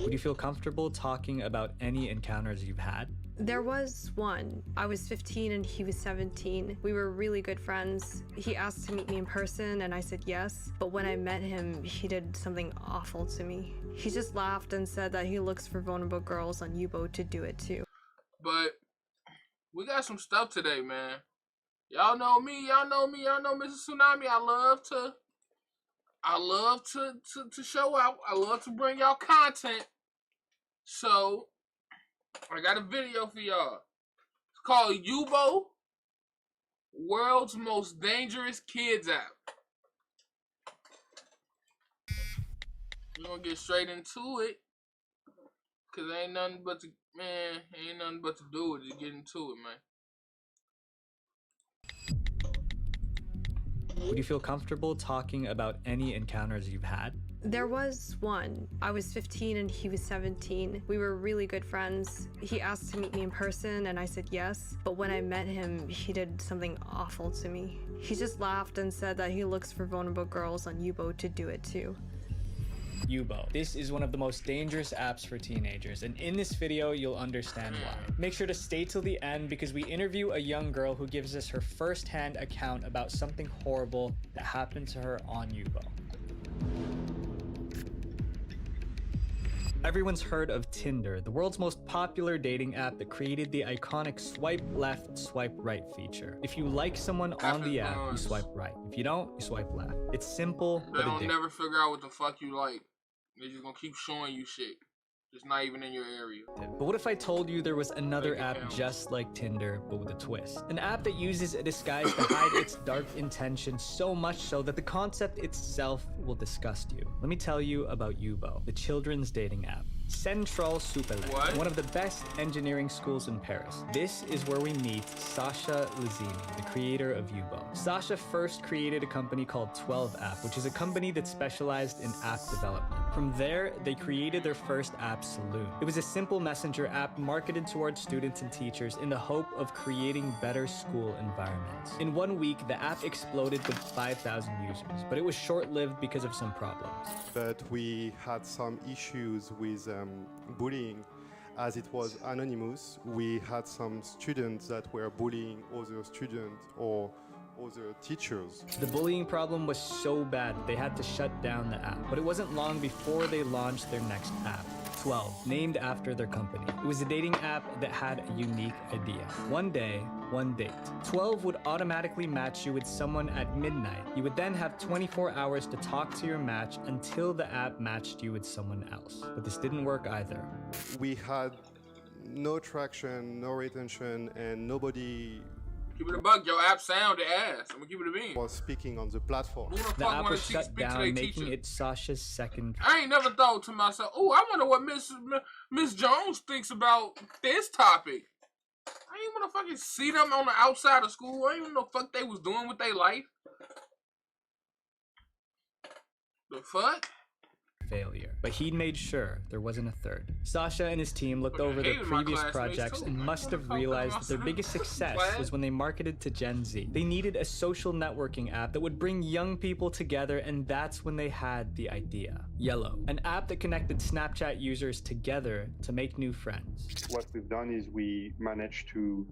Would you feel comfortable talking about any encounters you've had? There was one. I was 15 and he was 17. We were really good friends. He asked to meet me in person and I said yes. But when I met him, he did something awful to me. He just laughed and said that he looks for vulnerable girls on Yubo to do it too. But we got some stuff today, man. Y'all know me, y'all know Mr. Tsunami. I love to show out. I love to bring y'all content. So I got a video for y'all. It's called Yubo, World's Most Dangerous Kids App. We're gonna get straight into it. Cause ain't nothing but to do it. Just get into it, man. Would you feel comfortable talking about any encounters you've had? There was one. I was 15 and he was 17. We were really good friends. He asked to meet me in person and I said yes. But when I met him, he did something awful to me. He just laughed and said that he looks for vulnerable girls on Yubo to do it too. Yubo. This is one of the most dangerous apps for teenagers, and in this video, you'll understand why. Make sure to stay till the end because we interview a young girl who gives us her first-hand account about something horrible that happened to her on Yubo. Everyone's heard of Tinder, the world's most popular dating app that created the iconic swipe left, swipe right feature. If you like someone on the app, you swipe right. If you don't, you swipe left. It's simple, but addictive. They don't never figure out what the fuck you like. They're just gonna keep showing you shit. It's not even in your area. But what if I told you there was another app just like Tinder, but with a twist? An app that uses a disguise to hide its dark intention so much so that the concept itself will disgust you. Let me tell you about Yubo, the children's dating app. Central Supélec, one of the best engineering schools in Paris. This is where we meet Sasha Lazini, the creator of Yubo. Sasha first created a company called 12 App, which is a company that specialized in app development. From there, they created their first app, Saloon. It was a simple messenger app marketed towards students and teachers in the hope of creating better school environments. In 1 week, the app exploded with 5,000 users, but it was short-lived because of some problems. But we had some issues with bullying. As it was anonymous, we had some students that were bullying other students or other teachers. The bullying problem was so bad that they had to shut down the app, but it wasn't long before they launched their next app, 12, named after their company. It was a dating app that had a unique idea. One day, one date. 12 would automatically match you with someone at midnight. You would then have 24 hours to talk to your match until the app matched you with someone else. But this didn't work either. We had no traction, no retention, and nobody... Keep it a buck, your app sounded ass. I'm gonna keep it a bean. Was speaking on the platform. The app was shut down, making it Sasha's second. I ain't never thought to myself, oh, I wonder what Miss Jones thinks about this topic. I ain't wanna fucking see them on the outside of school. I ain't even know the fuck they was doing with their life. The fuck? Failure. But he made sure there wasn't a third. Sasha and his team looked over their previous projects and must have realized that their biggest success was when they marketed to Gen Z. They needed a social networking app that would bring young people together, and that's when they had the idea. Yellow, an app that connected Snapchat users together to make new friends. What we've done is we managed to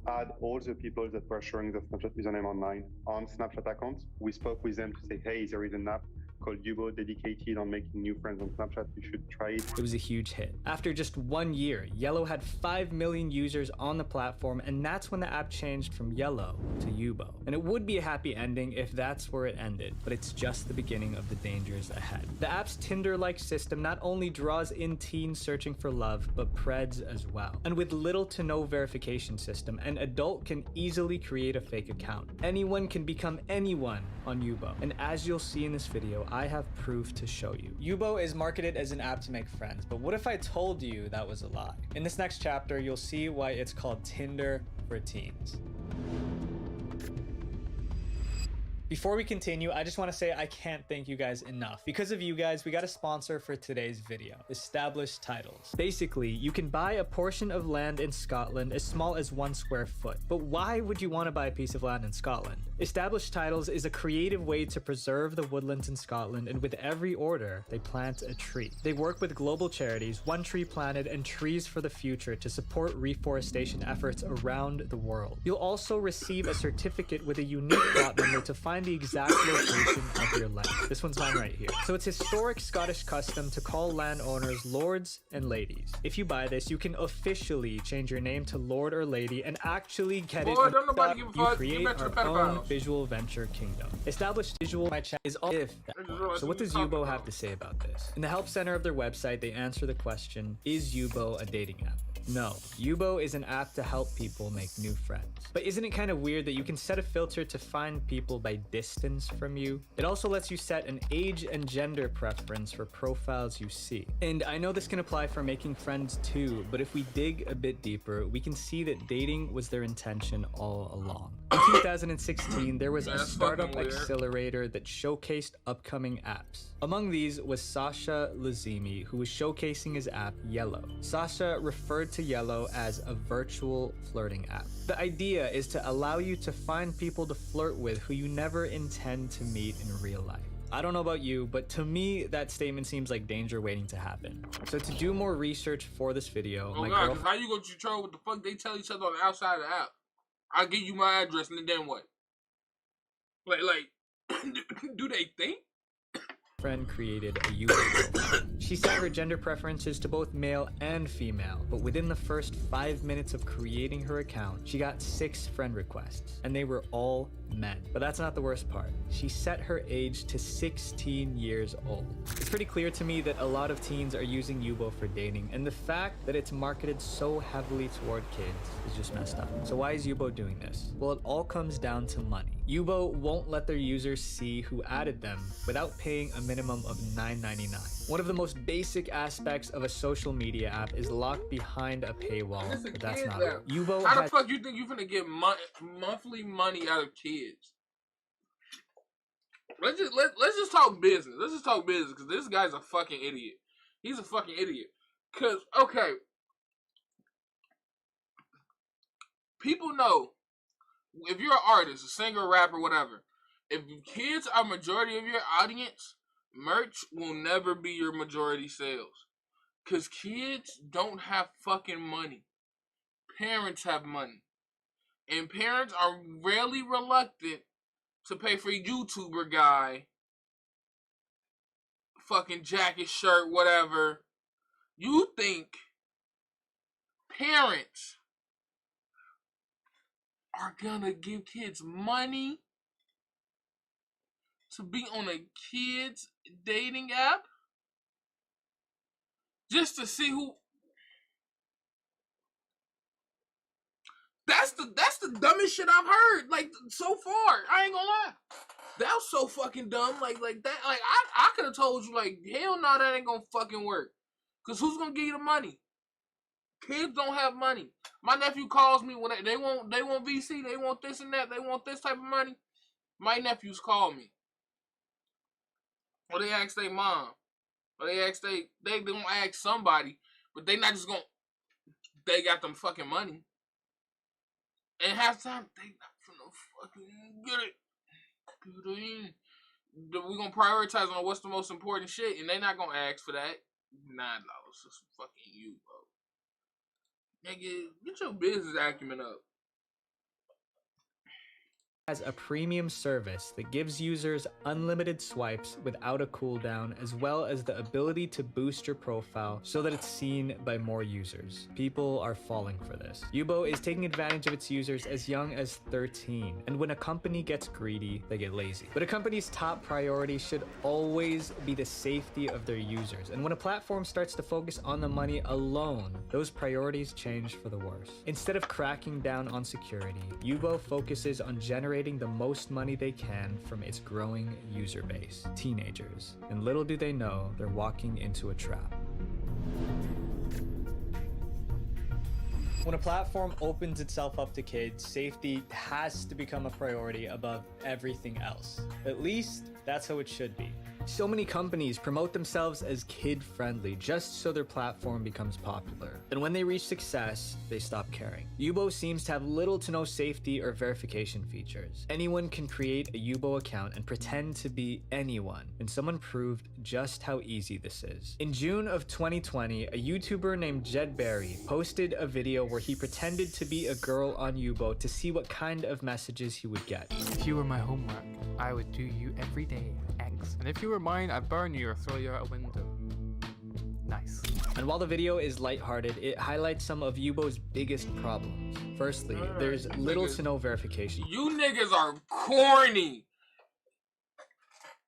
add all the people that were showing the Snapchat username online on Snapchat accounts. We spoke with them to say, hey, there is an app called Yubo dedicated on making new friends on Snapchat. You should try it. It was a huge hit. After just 1 year, Yellow had 5 million users on the platform, and that's when the app changed from Yellow to Yubo. And it would be a happy ending if that's where it ended, but it's just the beginning of the dangers ahead. The app's Tinder-like system not only draws in teens searching for love, but preds as well. And with little to no verification system, an adult can easily create a fake account. Anyone can become anyone on Yubo. And as you'll see in this video, I have proof to show you. Yubo is marketed as an app to make friends, but what if I told you that was a lie? In this next chapter, you'll see why it's called Tinder for teens. Before we continue, I just want to say I can't thank you guys enough. Because of you guys, we got a sponsor for today's video, Established Titles. Basically, you can buy a portion of land in Scotland as small as 1 square foot. But why would you want to buy a piece of land in Scotland? Established Titles is a creative way to preserve the woodlands in Scotland, and with every order, they plant a tree. They work with global charities, One Tree Planted, and Trees for the Future to support reforestation efforts around the world. You'll also receive a certificate with a unique plot number to find the exact location of your land. This one's mine right here. So it's historic Scottish custom to call landowners lords and ladies. If you buy this, you can officially change your name to Lord or Lady and actually get it Don't nobody up. give a You fuck. create Give it to our the own pedophiles. visual venture kingdom. Established visual my chat is all if that one. So what does Yubo have to say about this? In the help center of their website, they answer the question, is Yubo a dating app? No, Yubo is an app to help people make new friends. But isn't it kind of weird that you can set a filter to find people by distance from you? It also lets you set an age and gender preference for profiles you see. And I know this can apply for making friends too, but if we dig a bit deeper, we can see that dating was their intention all along. In 2016, there was a That's startup fucking weird. accelerator that showcased upcoming apps. Among these was Sasha Lazimi, who was showcasing his app Yellow. Sasha referred to Yellow as a virtual flirting app. The idea is to allow you to find people to flirt with who you never intend to meet in real life. I don't know about you, but to me, that statement seems like danger waiting to happen. So to do more research for this video, Oh my god, 'cause girlfriend how you gonna control what the fuck they tell each other on the outside of the app? I'll give you my address and then what? Like, do they think? created a Yubo profile. She set her gender preferences to both male and female, but within the first 5 minutes of creating her account, she got 6 friend requests, and they were all men. But that's not the worst part. She set her age to 16 years old. It's pretty clear to me that a lot of teens are using Yubo for dating, and the fact that it's marketed so heavily toward kids is just messed up. So why is Yubo doing this? Well, it all comes down to money. Yubo won't let their users see who added them without paying a minimum of $9.99. One of the most basic aspects of a social media app is locked behind a paywall, It's a but that's kid's not app. it. Yubo How the has fuck you think you finna get monthly money out of kids? Let's just talk business. Let's just talk business because this guy's a fucking idiot. He's a fucking idiot. Cause okay, people know if you're an artist, a singer, rapper, whatever. If kids are majority of your audience, merch will never be your majority sales. Cause kids don't have fucking money. Parents have money. And parents are really reluctant to pay for a YouTuber guy, fucking jacket, shirt, whatever. You think parents are gonna give kids money to be on a kid's dating app? Just to see who... That's the dumbest shit I've heard, like, so far. I ain't gonna lie. That was so fucking dumb. Like that. Like I could have told you, like, hell no, that ain't gonna fucking work. Cause who's gonna give you the money? Kids don't have money. My nephew calls me when they want VC, they want this and that, they want this type of money. My nephews call me. Or they ask their mom. Or they ask they gonna ask somebody, but they not just gonna, they got them fucking money. And half the time, they not finna fucking get it. We're gonna prioritize on what's the most important shit, and they not gonna ask for that. $9 for some fucking Yubo. Nigga, get your business acumen up. has a premium service that gives users unlimited swipes without a cooldown, as well as the ability to boost your profile so that it's seen by more users. People are falling for this. Yubo is taking advantage of its users as young as 13, and when a company gets greedy, they get lazy. But a company's top priority should always be the safety of their users, and when a platform starts to focus on the money alone, those priorities change for the worse. Instead of cracking down on security, Yubo focuses on generating the most money they can from its growing user base, teenagers. And little do they know, they're walking into a trap. When a platform opens itself up to kids, safety has to become a priority above everything else. At least, that's how it should be. So many companies promote themselves as kid-friendly just so their platform becomes popular. And when they reach success, they stop caring. Yubo seems to have little to no safety or verification features. Anyone can create a Yubo account and pretend to be anyone, and someone proved just how easy this is. In June of 2020, a YouTuber named Jed Berry posted a video where he pretended to be a girl on Yubo to see what kind of messages he would get. If you were my homework, I would do you every day, X. And if you were mine, I'd burn you or throw you out a window. Nice. And while the video is lighthearted, it highlights some of Yubo's biggest problems. Firstly, there's little to no verification. You niggas are corny.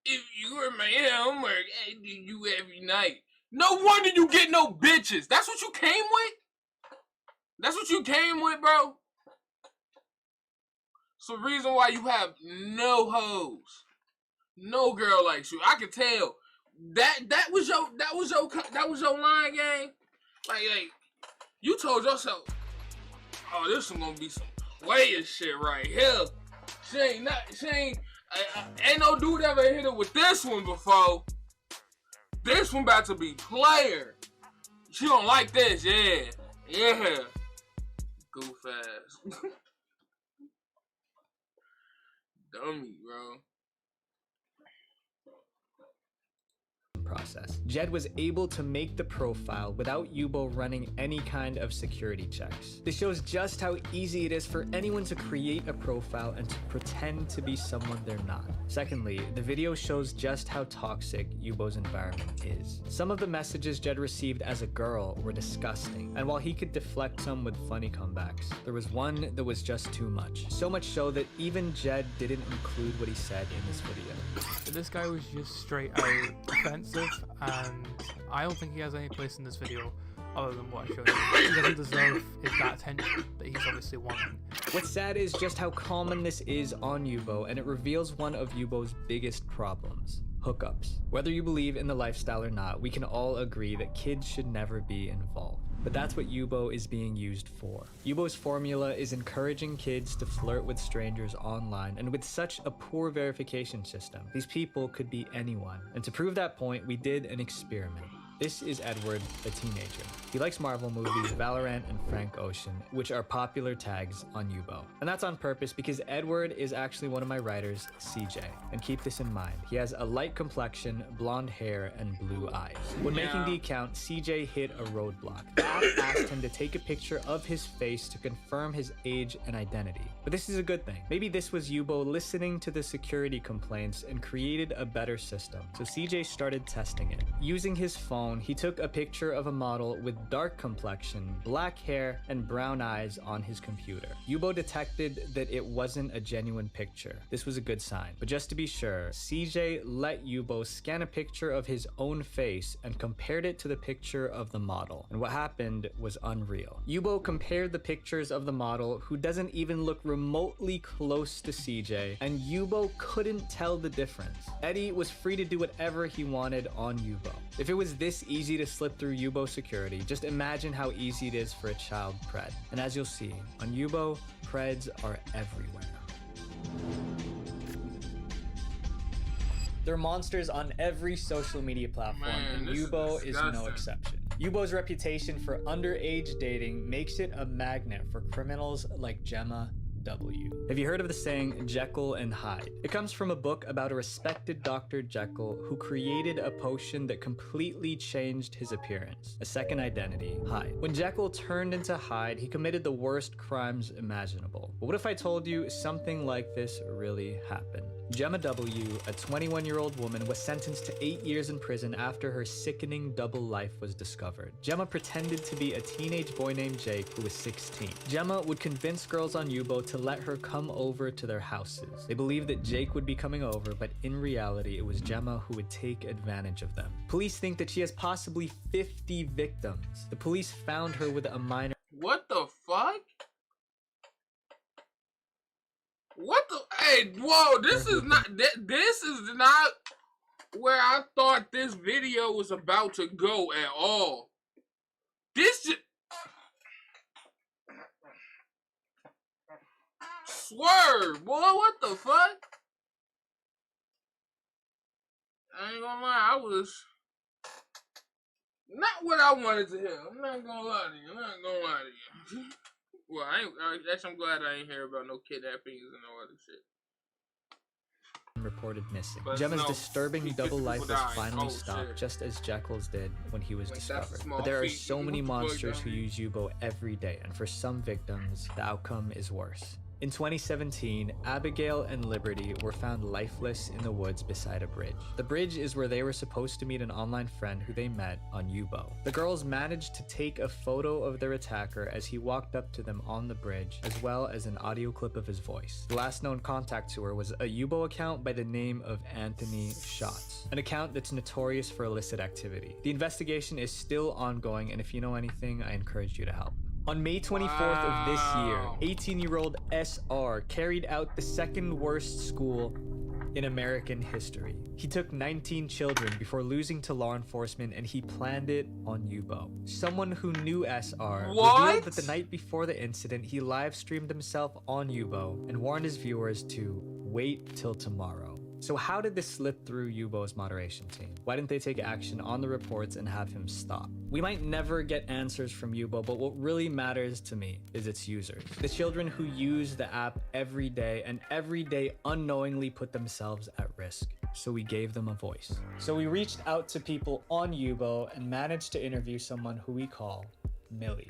If you were my homework, I'd do you every night. No wonder you get no bitches. That's what you came with? That's what you came with, bro? It's the reason why you have no hoes. No girl likes you. I can tell. That was your line game. Like you told yourself, oh, this is gonna be some player shit right here. Ain't no dude ever hit her with this one before. This one about to be player. She don't like this, yeah. Goof ass. Dummy, bro. Process. Jed was able to make the profile without Yubo running any kind of security checks. This shows just how easy it is for anyone to create a profile and to pretend to be someone they're not. Secondly, the video shows just how toxic Yubo's environment is. Some of the messages Jed received as a girl were disgusting, and while he could deflect some with funny comebacks, there was one that was just too much. So much so that even Jed didn't include what he said in this video. This guy was just straight out offensive, and I don't think he has any place in this video other than what I showed him. He doesn't deserve that attention that he's obviously wanting. What's sad is just how common this is on Yubo, and it reveals one of Yubo's biggest problems: hookups. Whether you believe in the lifestyle or not, we can all agree that kids should never be involved. But that's what Yubo is being used for. Yubo's formula is encouraging kids to flirt with strangers online, and with such a poor verification system, these people could be anyone. And to prove that point, we did an experiment. This is Edward, a teenager. He likes Marvel movies, Valorant, and Frank Ocean, which are popular tags on Yubo. And that's on purpose because Edward is actually one of my writers, CJ. And keep this in mind, he has a light complexion, blonde hair, and blue eyes. When making the account, CJ hit a roadblock. The app asked him to take a picture of his face to confirm his age and identity. But this is a good thing. Maybe this was Yubo listening to the security complaints and created a better system. So CJ started testing it. Using his phone, he took a picture of a model with dark complexion, black hair, and brown eyes on his computer. Yubo detected that it wasn't a genuine picture. This was a good sign. But just to be sure, CJ let Yubo scan a picture of his own face and compared it to the picture of the model. And what happened was unreal. Yubo compared the pictures of the model, who doesn't even look remotely close to CJ, and Yubo couldn't tell the difference. Eddie was free to do whatever he wanted on Yubo. If it was this easy to slip through Yubo security, just imagine how easy it is for a child pred. And as you'll see, on Yubo, preds are everywhere. There are monsters on every social media platform, and Yubo is no exception. Yubo's reputation for underage dating makes it a magnet for criminals like Gemma W. Have you heard of the saying Jekyll and Hyde? It comes from a book about a respected Dr. Jekyll who created a potion that completely changed his appearance, a second identity, Hyde. When Jekyll turned into Hyde, he committed the worst crimes imaginable. But what if I told you something like this really happened? Gemma W., a 21-year-old woman, was sentenced to 8 years in prison after her sickening double life was discovered. Gemma pretended to be a teenage boy named Jake who was 16. Gemma would convince girls on Yubo to let her come over to their houses. They believed that Jake would be coming over, but in reality, it was Gemma who would take advantage of them. Police think that she has possibly 50 victims. The police found her with a minor. What the fuck? What the? Hey, whoa! This is not where I thought this video was about to go at all. This just. swerve, boy. What the fuck? I ain't gonna lie, I was not what I wanted to hear. I'm not gonna lie to you. Well, actually, I'm glad I ain't hear about no kidnappings and all other shit. Reported missing. But Gemma's no, disturbing 50 double life people was died. finally Oh, stopped, shit. just as Jekyll's did when he was Like, that's a discovered. small But there are feat. so many What the fuck, monsters who dummy? use Yubo every day, and for some victims, the outcome is worse. In 2017, Abigail and Liberty were found lifeless in the woods beside a bridge. The bridge is where they were supposed to meet an online friend who they met on Yubo. The girls managed to take a photo of their attacker as he walked up to them on the bridge, as well as an audio clip of his voice. The last known contact to her was a Yubo account by the name of Anthony Schatz, an account that's notorious for illicit activity. The investigation is still ongoing, and if you know anything, I encourage you to help. On May 24th of this Wow. year, 18-year-old SR carried out the second worst school in American history. He took 19 children before losing to law enforcement, and he planned it on Yubo. Someone who knew SR What? revealed that the night before the incident, he live-streamed himself on Yubo and warned his viewers to wait till tomorrow. So how did this slip through Yubo's moderation team? Why didn't they take action on the reports and have him stop? We might never get answers from Yubo, but what really matters to me is its users. The children who use the app every day and every day unknowingly put themselves at risk. So we gave them a voice. So we reached out to people on Yubo and managed to interview someone who we call Millie.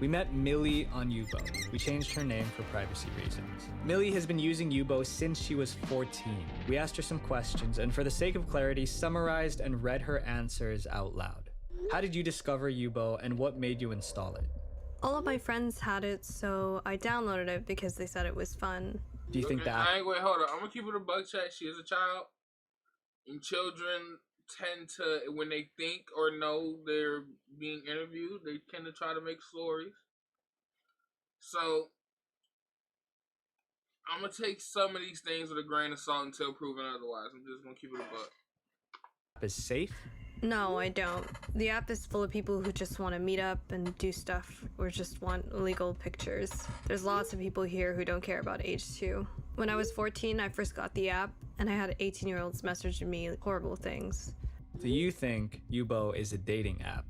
We met Millie on Yubo. We changed her name for privacy reasons. Millie has been using Yubo since she was 14. We asked her some questions and for the sake of clarity, summarized and read her answers out loud. How did you discover Yubo and what made you install it? All of my friends had it, so I downloaded it because they said it was fun. Do you think Okay, that wait, hold on. I'm gonna keep it a bug chat. She is a child. And children tend to, when they think or know they're being interviewed, they tend to try to make stories. So, I'm gonna take some of these things with a grain of salt until proven otherwise. I'm just gonna keep it a bug. is safe? No, I don't. The app is full of people who just want to meet up and do stuff or just want illegal pictures. There's lots of people here who don't care about age too. When I was 14, I first got the app and I had 18-year-olds messaging me horrible things. Do you think Yubo is a dating app?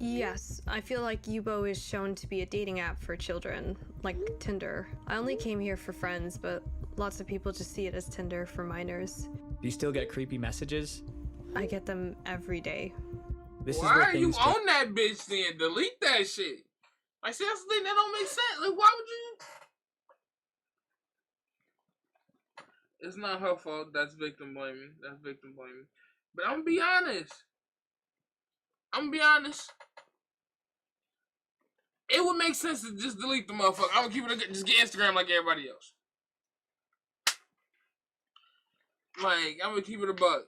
Yes, I feel like Yubo is shown to be a dating app for children, like Tinder. I only came here for friends, but lots of people just see it as Tinder for minors. Do you still get creepy messages? I get them every day. This Why is where are you things get on that bitch then? Delete that shit. Like, see, that's the thing that don't make sense. Like, why would you? It's not her fault. That's victim blaming. But I'm gonna be honest. It would make sense to just delete the motherfucker. I'm gonna keep it. Just get Instagram like everybody else. Like, I'm gonna keep it a buck.